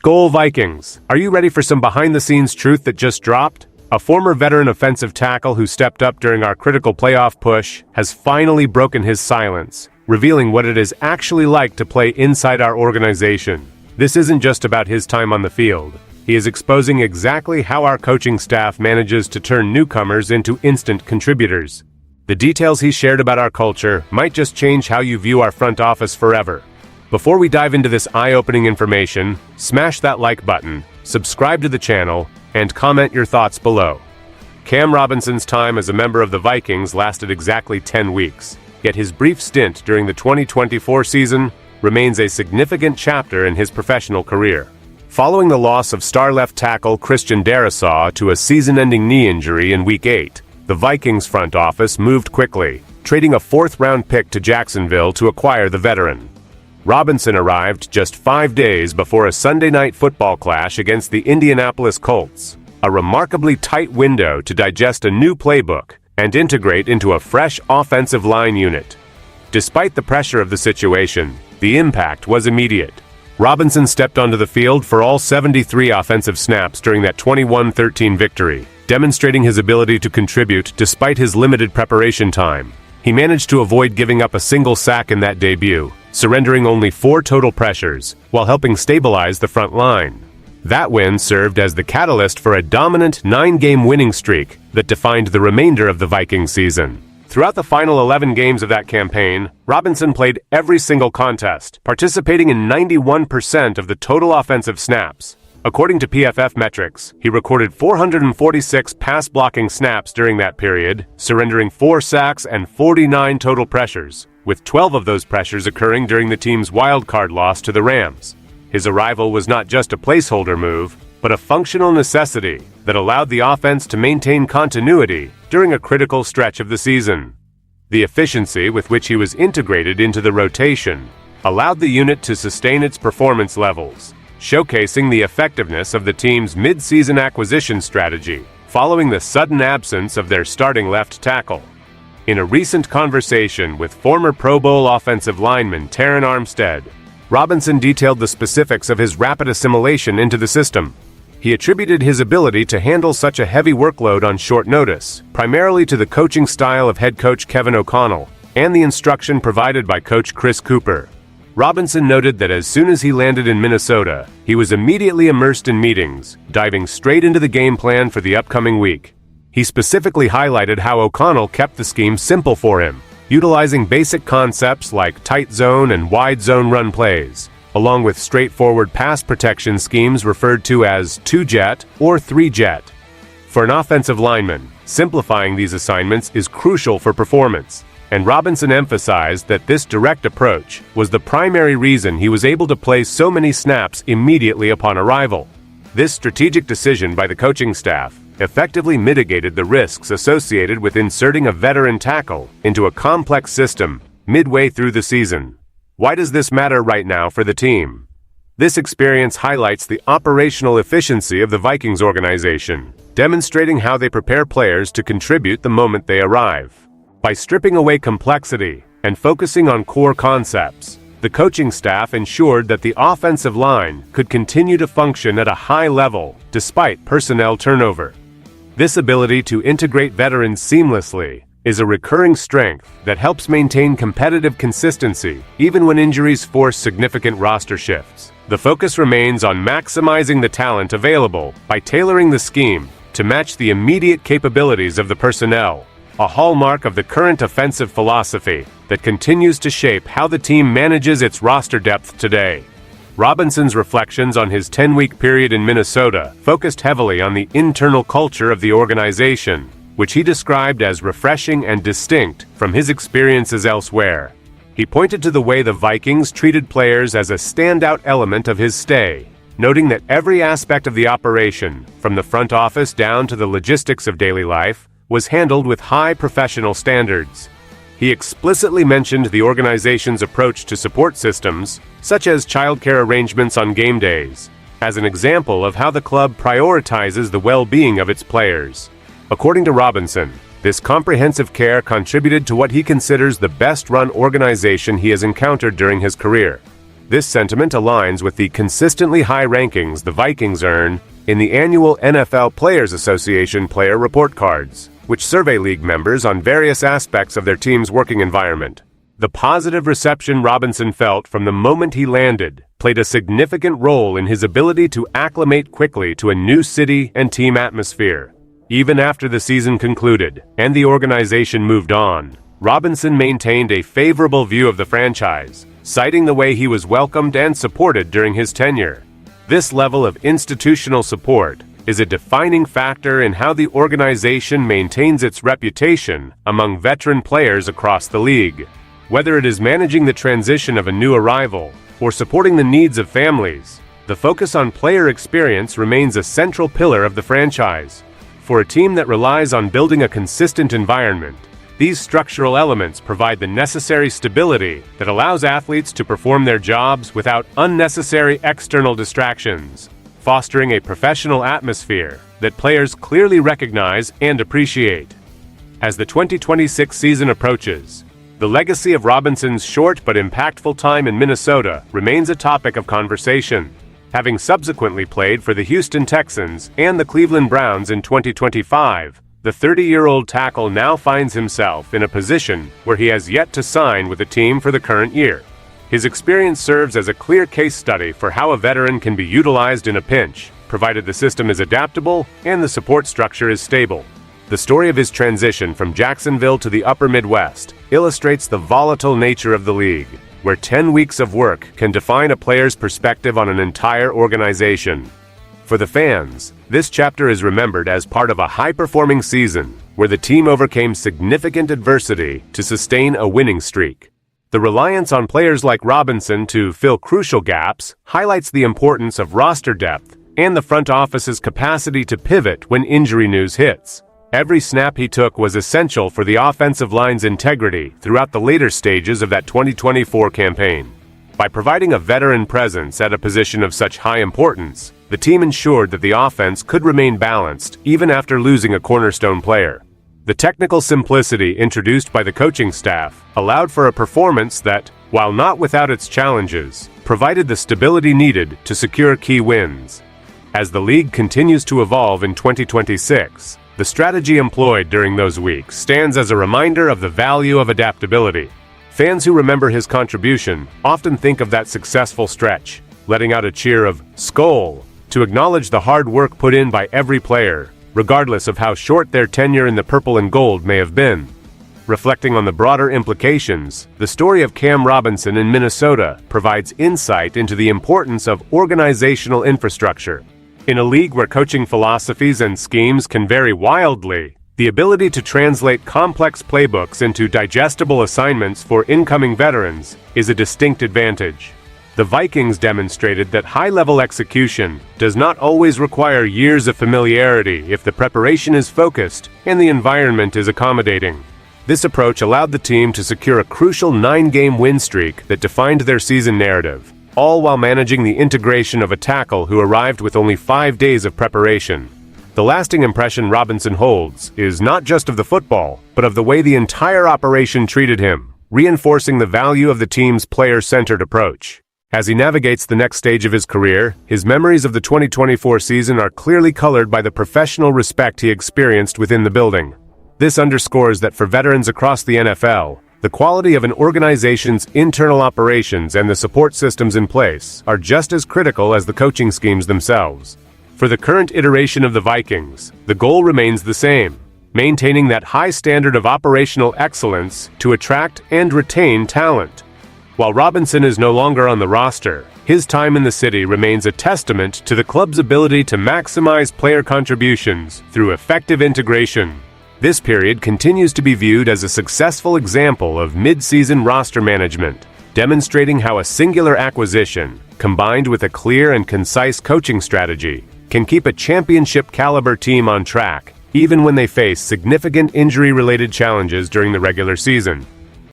Skol Vikings! Are you ready for some behind-the-scenes truth that just dropped? A former veteran offensive tackle who stepped up during our critical playoff push has finally broken his silence, revealing what it is actually like to play inside our organization. This isn't just about his time on the field. He is exposing exactly how our coaching staff manages to turn newcomers into instant contributors. The details he shared about our culture might just change how you view our front office forever. Before we dive into this eye-opening information, smash that like button, subscribe to the channel, and comment your thoughts below. Cam Robinson's time as a member of the Vikings lasted exactly 10 weeks, yet his brief stint during the 2024 season remains a significant chapter in his professional career. Following the loss of star left tackle Christian Darrisaw to a season-ending knee injury in Week 8, the Vikings front office moved quickly, trading a fourth-round pick to Jacksonville to acquire the veteran. Robinson arrived just 5 days before a Sunday night football clash against the Indianapolis Colts, a remarkably tight window to digest a new playbook and integrate into a fresh offensive line unit. Despite the pressure of the situation, the impact was immediate. Robinson stepped onto the field for all 73 offensive snaps during that 21-13 victory, demonstrating his ability to contribute despite his limited preparation time. He managed to avoid giving up a single sack in that debut, surrendering only 4 total pressures, while helping stabilize the front line. That win served as the catalyst for a dominant 9-game winning streak that defined the remainder of the Vikings season. Throughout the final 11 games of that campaign, Robinson played every single contest, participating in 91% of the total offensive snaps. According to PFF metrics, he recorded 446 pass-blocking snaps during that period, surrendering 4 sacks and 49 total pressures, with 12 of those pressures occurring during the team's wildcard loss to the Rams. His arrival was not just a placeholder move, but a functional necessity that allowed the offense to maintain continuity during a critical stretch of the season. The efficiency with which he was integrated into the rotation allowed the unit to sustain its performance levels, showcasing the effectiveness of the team's mid-season acquisition strategy following the sudden absence of their starting left tackle. In a recent conversation with former Pro Bowl offensive lineman Terron Armstead, Robinson detailed the specifics of his rapid assimilation into the system. He attributed his ability to handle such a heavy workload on short notice, primarily to the coaching style of head coach Kevin O'Connell and the instruction provided by coach Chris Cooper. Robinson noted that as soon as he landed in Minnesota, he was immediately immersed in meetings, diving straight into the game plan for the upcoming week. He specifically highlighted how O'Connell kept the scheme simple for him, utilizing basic concepts like tight zone and wide zone run plays, along with straightforward pass protection schemes referred to as 2-jet or 3-jet. For an offensive lineman, simplifying these assignments is crucial for performance, and Robinson emphasized that this direct approach was the primary reason he was able to play so many snaps immediately upon arrival. This strategic decision by the coaching staff effectively mitigated the risks associated with inserting a veteran tackle into a complex system midway through the season. Why does this matter right now for the team? This experience highlights the operational efficiency of the Vikings organization, demonstrating how they prepare players to contribute the moment they arrive. By stripping away complexity and focusing on core concepts, the coaching staff ensured that the offensive line could continue to function at a high level despite personnel turnover. This ability to integrate veterans seamlessly is a recurring strength that helps maintain competitive consistency even when injuries force significant roster shifts. The focus remains on maximizing the talent available by tailoring the scheme to match the immediate capabilities of the personnel, a hallmark of the current offensive philosophy that continues to shape how the team manages its roster depth today. Robinson's reflections on his 10-week period in Minnesota focused heavily on the internal culture of the organization, which he described as refreshing and distinct from his experiences elsewhere. He pointed to the way the Vikings treated players as a standout element of his stay, noting that every aspect of the operation, from the front office down to the logistics of daily life, was handled with high professional standards. He explicitly mentioned the organization's approach to support systems, such as childcare arrangements on game days, as an example of how the club prioritizes the well-being of its players. According to Robinson, this comprehensive care contributed to what he considers the best-run organization he has encountered during his career. This sentiment aligns with the consistently high rankings the Vikings earn in the annual NFL Players Association player report cards, which survey league members on various aspects of their team's working environment. The positive reception Robinson felt from the moment he landed played a significant role in his ability to acclimate quickly to a new city and team atmosphere. Even after the season concluded and the organization moved on, Robinson maintained a favorable view of the franchise, citing the way he was welcomed and supported during his tenure. This level of institutional support is a defining factor in how the organization maintains its reputation among veteran players across the league. Whether it is managing the transition of a new arrival or supporting the needs of families, the focus on player experience remains a central pillar of the franchise. For a team that relies on building a consistent environment, these structural elements provide the necessary stability that allows athletes to perform their jobs without unnecessary external distractions, fostering a professional atmosphere that players clearly recognize and appreciate. As the 2026 season approaches, the legacy of Robinson's short but impactful time in Minnesota remains a topic of conversation. Having subsequently played for the Houston Texans and the Cleveland Browns in 2025, the 30-year-old tackle now finds himself in a position where he has yet to sign with a team for the current year. His experience serves as a clear case study for how a veteran can be utilized in a pinch, provided the system is adaptable and the support structure is stable. The story of his transition from Jacksonville to the upper Midwest illustrates the volatile nature of the league, where 10 weeks of work can define a player's perspective on an entire organization. For the fans, this chapter is remembered as part of a high-performing season where the team overcame significant adversity to sustain a winning streak. The reliance on players like Robinson to fill crucial gaps highlights the importance of roster depth and the front office's capacity to pivot when injury news hits. Every snap he took was essential for the offensive line's integrity throughout the later stages of that 2024 campaign. By providing a veteran presence at a position of such high importance, the team ensured that the offense could remain balanced even after losing a cornerstone player. The technical simplicity introduced by the coaching staff allowed for a performance that, while not without its challenges, provided the stability needed to secure key wins. As the league continues to evolve in 2026, the strategy employed during those weeks stands as a reminder of the value of adaptability. Fans who remember his contribution often think of that successful stretch, letting out a cheer of "Skol" to acknowledge the hard work put in by every player, regardless of how short their tenure in the purple and gold may have been. Reflecting on the broader implications, the story of Cam Robinson in Minnesota provides insight into the importance of organizational infrastructure. In a league where coaching philosophies and schemes can vary wildly, the ability to translate complex playbooks into digestible assignments for incoming veterans is a distinct advantage. The Vikings demonstrated that high-level execution does not always require years of familiarity if the preparation is focused and the environment is accommodating. This approach allowed the team to secure a crucial 9-game win streak that defined their season narrative, all while managing the integration of a tackle who arrived with only 5 days of preparation. The lasting impression Robinson holds is not just of the football, but of the way the entire operation treated him, reinforcing the value of the team's player-centered approach. As he navigates the next stage of his career, his memories of the 2024 season are clearly colored by the professional respect he experienced within the building. This underscores that for veterans across the NFL, the quality of an organization's internal operations and the support systems in place are just as critical as the coaching schemes themselves. For the current iteration of the Vikings, the goal remains the same: maintaining that high standard of operational excellence to attract and retain talent. While Robinson is no longer on the roster, his time in the city remains a testament to the club's ability to maximize player contributions through effective integration. This period continues to be viewed as a successful example of mid-season roster management, demonstrating how a singular acquisition, combined with a clear and concise coaching strategy, can keep a championship-caliber team on track, even when they face significant injury-related challenges during the regular season.